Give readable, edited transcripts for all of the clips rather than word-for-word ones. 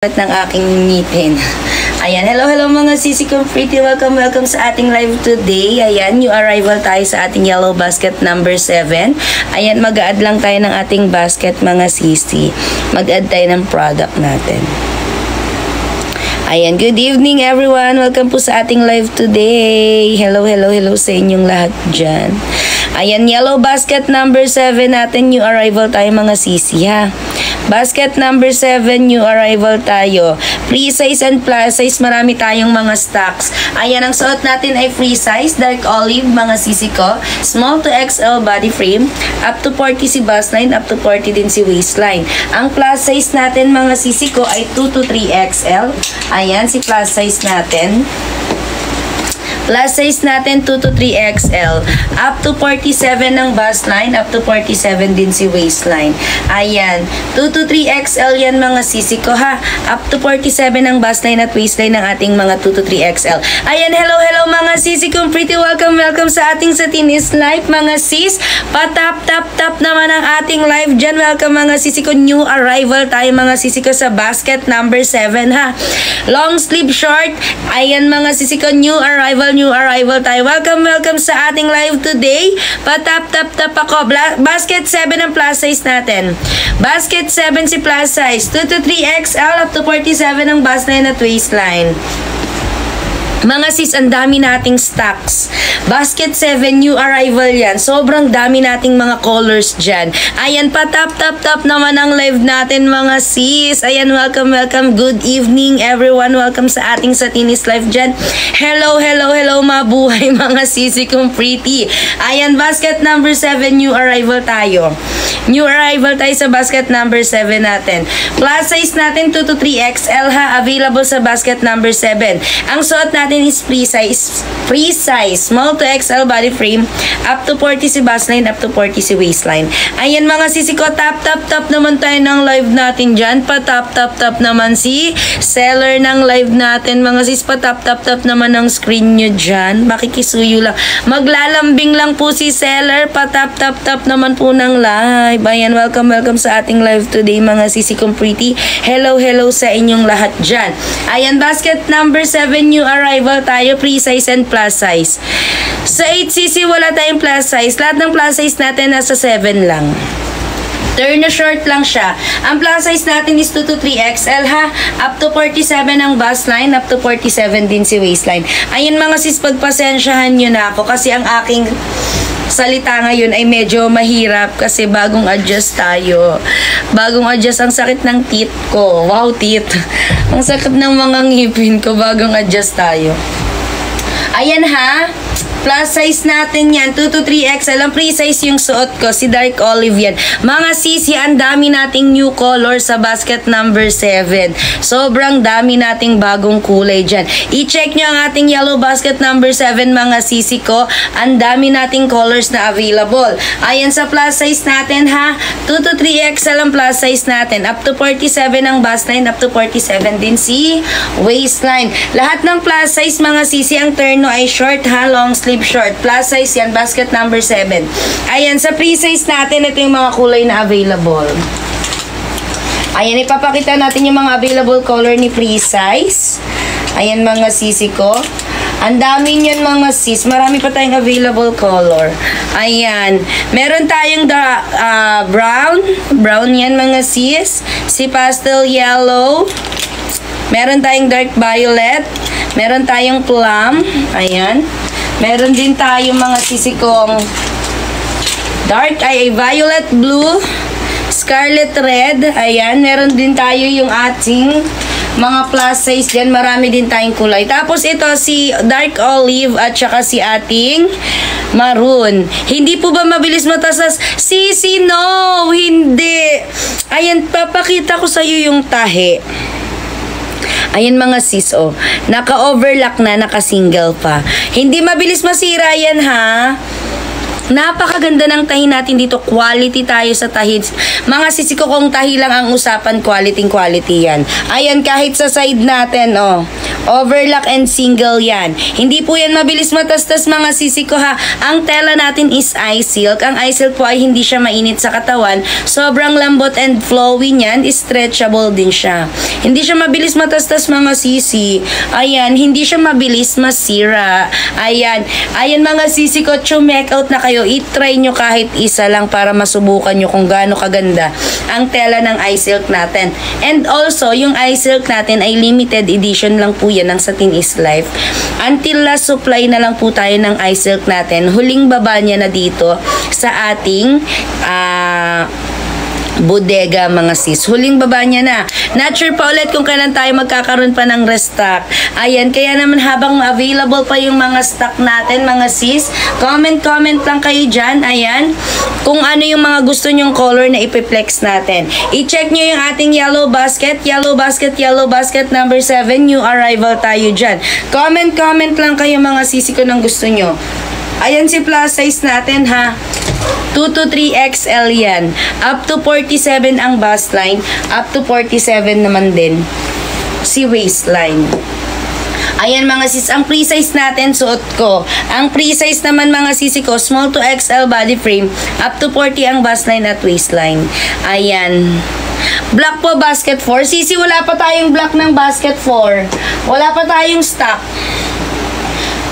ng aking ngipin. Ayan, hello mga sisi kong pretty. Welcome sa ating live today. Ayan, new arrival tayo sa ating yellow basket number 7. Ayan, mag-add lang tayo ng ating basket mga sisi. Mag-add tayo ng product natin. Ayan, good evening everyone. Welcome po sa ating live today. Hello sa inyong lahat dyan. Ayan, yellow basket number 7 natin, new arrival tayo mga sisi ha. Basket number 7, new arrival tayo. Free size and plus size, marami tayong mga stocks. Ayan, ang suot natin ay free size, dark olive, mga sisi ko. Small to XL body frame. Up to 40 si bust line, up to 40 din si waistline. Ang plus size natin, mga sisi ko, ay 2 to 3 XL. Ayan, si plus size natin. Plus size natin 2 to 3 XL. Up to 47 ng bust line, up to 47 din si waistline. Ayan, 2 to 3 XL yan mga sisi ko ha. Up to 47 ng bust line at waistline ng ating mga 2 to 3 XL. Ayan, hello mga sisi kong pretty. Welcome sa ating Satinis Life mga sis. Patap naman ang ating live dyan. Welcome mga sisi ko. New arrival tayo mga sisi ko sa basket number 7 ha. Long sleeve short. Ayan mga sisi ko, new arrival tayo. Welcome sa ating live today. Patap ako. Basket 7 ang plus size natin. Basket 7 si plus size. 2 to 3 XL up to 47 ang bust line at waistline. Mga sis, ang dami nating stocks. Basket 7, new arrival yan. Sobrang dami nating mga colors dyan. Ayan, patap naman ang live natin mga sis. Ayan, welcome. Good evening everyone. Welcome sa ating Satinis Live dyan. Hello, mabuhay mga sisi kong pretty. Ayan, basket number 7, new arrival tayo. New arrival tayo sa basket number 7 natin. Plus size natin 2 to 3 XL ha. Available sa basket number 7. Ang suot natin is free size, small to XL body frame, up to 40 si bust line, up to 40 si waistline. Ayan mga sisi ko, tap naman tayo ng live natin dyan. Tap naman si seller ng live natin mga sis. Tap naman ang screen nyo dyan. Makikisuyo lang, maglalambing lang po si seller. Tap naman po ng live. Ayan, welcome sa ating live today mga sisi kong pretty. Hello sa inyong lahat dyan. Ayan, basket number 7, new arrival tayo, free size and plus size. Sa 8cc wala tayong plus size. Lahat ng plus size natin nasa 7 lang. Turn na short lang siya. Ang plus size natin is 2 to 3 XL ha. Up to 47 ang bust line, up to 47 din si waistline. Ayun mga sis, pagpasensyahan nyo na ako kasi ang aking salita ngayon ay medyo mahirap kasi bagong adjust tayo. Bagong adjust, ang sakit ng teeth ko. Wow, teeth. Ang sakit ng mga ngipin ko, bagong adjust tayo. Ayan ha. Plus size natin yan, 2 to 3 XL. Ang free size yung suot ko, si dark olive yan. Mga sisi, ang dami nating new color sa basket number 7. Sobrang dami nating bagong kulay dyan. I-check nyo ang ating yellow basket number 7 mga sisi ko. Ang dami nating colors na available. Ayan sa plus size natin ha. 2 to 3 XL ang plus size natin. Up to 47 ang bust line, up to 47 din si waistline. Lahat ng plus size mga sisi, ang terno ay short ha, long sleeve short. Plus size yan, basket number 7. Ayan, sa free size natin, ito yung mga kulay na available. Ayan, ipapakita natin yung mga available color ni free size. Ayan mga sisi ko. Ang dami niyan mga sis. Marami pa tayong available color. Ayan. Meron tayong brown. Brown yan mga sis. Si pastel yellow. Meron tayong dark violet. Meron tayong plum. Ayan. Meron din tayo mga sisikong violet blue, scarlet red. Ayan, meron din tayo yung ating mga plus size dyan. Marami din tayong kulay. Tapos ito si dark olive at saka si ating maroon. Hindi po ba mabilis matasas? Sisi, no! Hindi! Ayan, papakita ko sa iyo yung tahi. Ayan mga sis, oh. Naka-overlock na, naka-single pa. Hindi mabilis masira yan, ha? Napakaganda ng tahi natin dito. Quality tayo sa tahi. Mga sisi ko, kung tahi lang ang usapan, quality yan. Ayan, kahit sa side natin, oh. Overlock and single yan. Hindi po yan mabilis matastas mga sisi ko ha. Ang tela natin is eye silk. Ang eye silk po ay hindi siya mainit sa katawan. Sobrang lambot and flowy niyan. Stretchable din siya. Hindi siya mabilis matastas mga sisi. Ayan, hindi siya mabilis masira. Ayan, ayan mga sisi ko, chumek out na kayo. I-try nyo kahit isa lang para masubukan nyo kung gaano kaganda ang tela ng eye silk natin. And also, yung eye silk natin ay limited edition lang po yan ng Satin is Life. Until last supply na lang po tayo ng eye silk natin. Huling baba niya na dito sa ating bodega mga sis. Huling baba niya na. Not sure pa ulit kung kailan tayo magkakaroon pa ng restock. Ayan, kaya naman habang available pa yung mga stock natin mga sis, comment lang kayo dyan. Ayan, kung ano yung mga gusto nyong color na ipiplex natin. I-check nyo yung ating yellow basket number 7, new arrival tayo dyan. Comment lang kayo mga sisi ko ng gusto nyo. Ayan si plus size natin ha. 2 to 3XL yan. Up to 47 ang bust line. Up to 47 naman din si waistline. Ayan mga sis, ang pre-size natin suot ko. Ang pre-size naman mga sisi ko, small to XL body frame. Up to 40 ang bust line at waistline. Ayan. Black po basket 4. Sisi, wala pa tayong black ng basket 4. Wala pa tayong stock.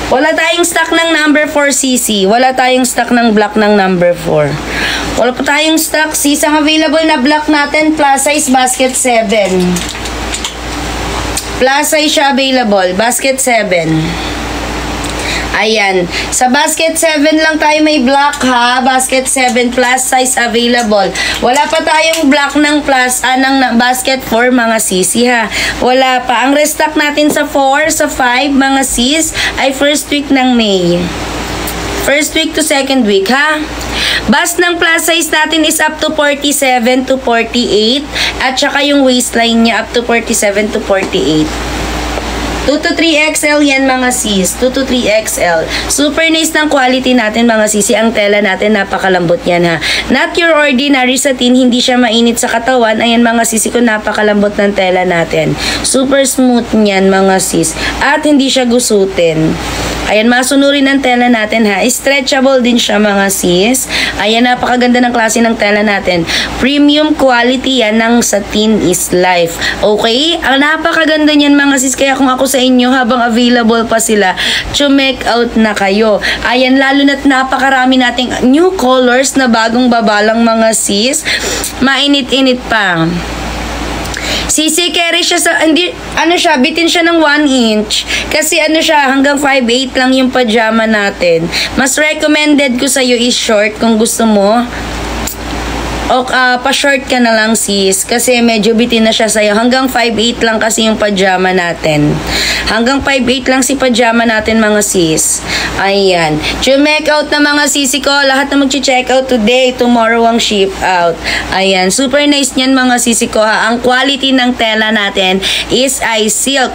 Wala tayong stock ng number 4 CC. Wala tayong stock ng black ng number 4. Wala pa tayong stock sis. Ang available na black natin, plus size basket 7. Plus size siya available, basket 7. Ayan. Sa basket 7 lang tayo may black ha. Basket 7 plus size available. Wala pa tayong black ng plus ng basket 4 mga sisi ha. Wala pa. Ang restock natin sa 4, sa 5 mga sis ay first week ng May. First week to second week ha. Bust ng plus size natin is up to 47 to 48. At saka yung waistline niya up to 47 to 48. 2 to 3XL yan mga sis. 2 to 3XL. Super nice ng quality natin mga sisi. Ang tela natin napakalambot yan ha. Not your ordinary satin. Hindi siya mainit sa katawan. Ayan mga sisi ko, napakalambot ng tela natin. Super smooth niyan mga sis. At hindi siya gusutin. Ayan, masunurin ang tela natin ha. Stretchable din siya mga sis. Ayan, napakaganda ng klase ng tela natin. Premium quality yan ng Satin is Life. Okay? Ang napakaganda niyan mga sis. Kaya kung ako sa inyo habang available pa sila, chumek out na kayo. Ayan, lalo na't napakarami nating new colors na bagong babalang mga sis. Mainit-init pa. Sisi, carry siya sa, hindi, ano siya, bitin siya ng 1 inch. Kasi ano siya, hanggang 5'8" lang yung pajama natin. Mas recommended ko sa'yo is short kung gusto mo. O pa-short ka na lang sis. Kasi medyo bitin na siya sa'yo. Hanggang 5'8" lang kasi yung pajama natin. Hanggang 5'8" lang si pajama natin mga sis. Ayan. Chumek out na mga sisi ko. Lahat na mag-check out today. Tomorrow ang ship out. Ayan. Super nice niyan mga sisi ko ha. Ang quality ng tela natin is eye silk.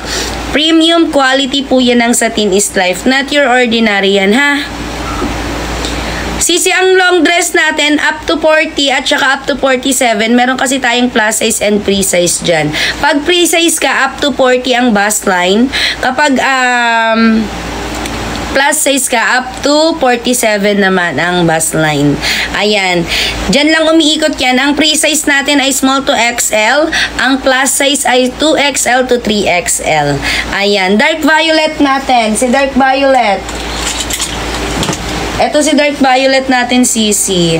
Premium quality po yan ng Satin is Life. Not your ordinary yan ha. Sisi, ang long dress natin up to 40 at saka up to 47. Meron kasi tayong plus size and free size dyan. Pag free size ka, up to 40 ang bust line. Kapag plus size ka, up to 47 naman ang bust line. Ayan. Dyan lang umiikot yan. Ang free size natin ay small to XL. Ang plus size ay 2XL to 3XL. Ayan. Dark violet natin. Si dark violet. Ito si dark violet natin, sisi.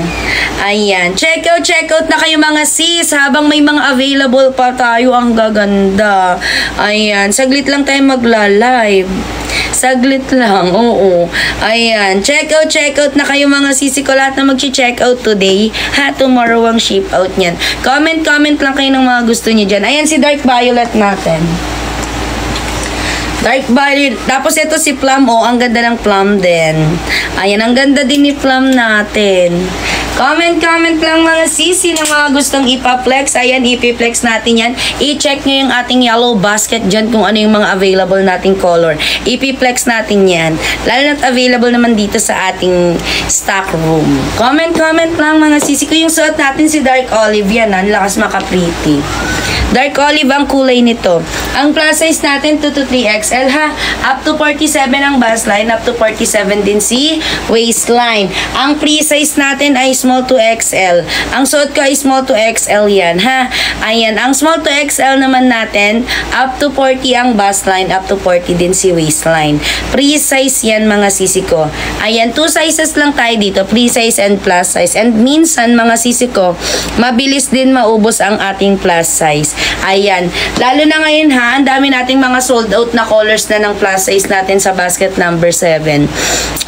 Ayan. Check out na kayo mga sis. Habang may mga available pa tayo, ang gaganda. Ayan. Saglit lang tayo magla-live. Saglit lang, oo. Ayan. Check out na kayo mga sisi ko. Lahat na mag-check out today. Ha, tomorrow ang ship out niyan. Comment lang kayo ng mga gusto niyo dyan. Ayan si dark violet natin. Dark violet. Tapos ito si plum. Oh, ang ganda ng plum din. Ayan, ang ganda din ni plum natin. Comment lang mga sisi ng mga gustong ipaplex. Ayan, ipiplex natin yan. I-check nyo yung ating yellow basket dyan kung ano yung mga available nating color. Ipiplex natin yan. Lalo na't available naman dito sa ating stock room. Comment lang mga sisi ko. Yung suot natin si dark olive yan. Ang lakas maka-pretty. Dark olive ang kulay nito. Ang plus size natin 2 to 3XL ha. Up to 47 ang bust line, up to 47 din si waistline. Ang free size natin ay small to XL. Ang suot ko ay small to XL yan ha. Ayan, ang small to XL naman natin, up to 40 ang bust line, up to 40 din si waistline. Free size yan mga sisi ko. Ayan, 2 sizes lang tayo dito, free size and plus size. And minsan mga sisi ko, mabilis din maubos ang ating plus size. Ayan, lalo na ngayon ha, ang dami nating mga sold out na colors na ng plus size natin sa basket number 7.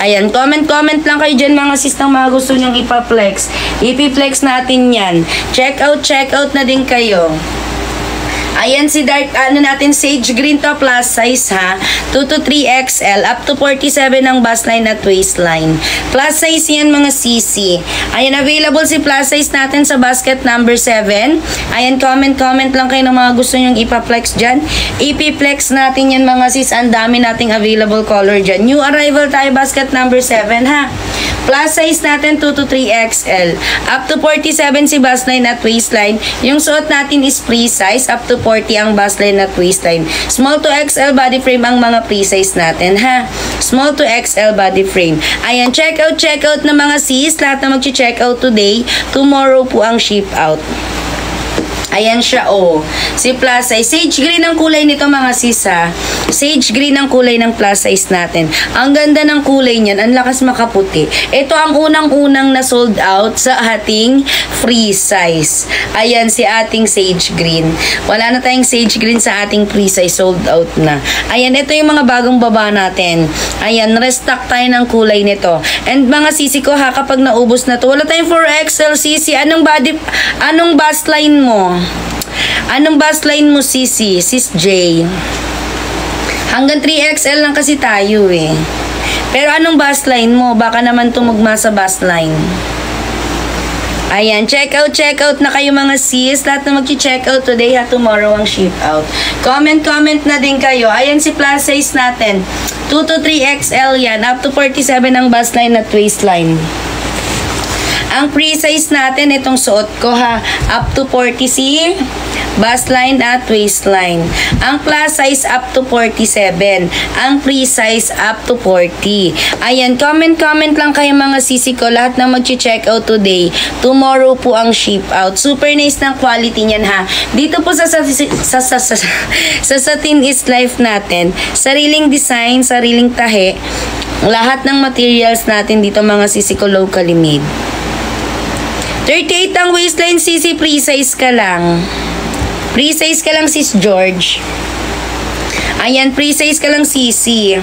Ayan, comment lang kayo dyan mga sis ng mga gusto nyong ipa-flex. Ipi-flex natin yan. Check out na din kayo. Ayan si dark, natin, sage green to plus size ha. 2 to 3XL, up to 47 ang bust line at waistline. Plus size yan mga CC. Ayan, available si plus size natin sa basket number 7. Ayan, comment lang kayo ng mga gusto nyong ipa-flex dyan. Ipi-flex natin yan mga sis. Ang dami nating available color dyan. New arrival tayo, basket number 7 ha. Plus size natin 2 to 3XL. Up to 47 si bust line at waistline. Yung suot natin is free size. Up to 40 ang bust line at waistline. Small to XL body frame ang mga free size natin ha. Small to XL body frame. Ayan, check out na mga sis. Lahat na mag-check out today. Tomorrow po ang ship out. Ayan siya, oh. Si plus size. Sage green ang kulay nito, mga sis, ha. Sage green ang kulay ng plus size natin. Ang ganda ng kulay niyan. Ang lakas makaputi. Ito ang unang-unang na sold out sa ating free size. Ayan, si ating sage green. Wala na tayong sage green sa ating free size. Sold out na. Ayan, ito yung mga bagong baba natin. Ayan, restock tayo ng kulay nito. And mga sisi ko, ha, kapag naubos na to, wala tayong 4XL, sisi. Anong bust line mo? Anong bust line mo, sisi? Sis J. Hanggang 3XL lang kasi tayo eh. Pero anong bust line mo? Baka naman tumugma sa bust line. Ayan, check out na kayo mga sis. Lahat na mag-check out today ha, tomorrow ang ship out. Comment na din kayo. Ayan si plus size natin. 2 to 3XL yan. Up to 47 ang bust line at waistline. Ang free size natin, itong suot ko ha, up to 40 si bust line at waistline. Ang plus size up to 47. Ang free size up to 40. Ayan, comment lang kayo mga sisi ko. Lahat na mag-check out today. Tomorrow po ang ship out. Super nice ng quality niyan ha. Dito po sa Satin is Life natin. Sariling design, sariling tahe. Lahat ng materials natin dito mga sisi ko locally made. 38 ang waistline, sisi, free size ka lang. Free size ka lang, sis George. Ayan, free size ka lang, sisi.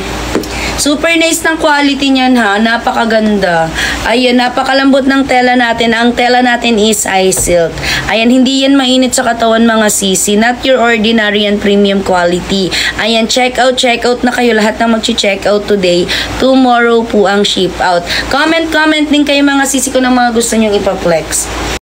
Super nice ng quality niyan ha. Napakaganda. Ayan, napakalambot ng tela natin. Ang tela natin is iSilk. Ayan, hindi yan mainit sa katawan mga sisi. Not your ordinary and premium quality. Ayan, check out na kayo. Lahat ng mag-check out today. Tomorrow po ang ship out. Comment din kayo mga sisi ko ng mga gusto nyong ipa-flex.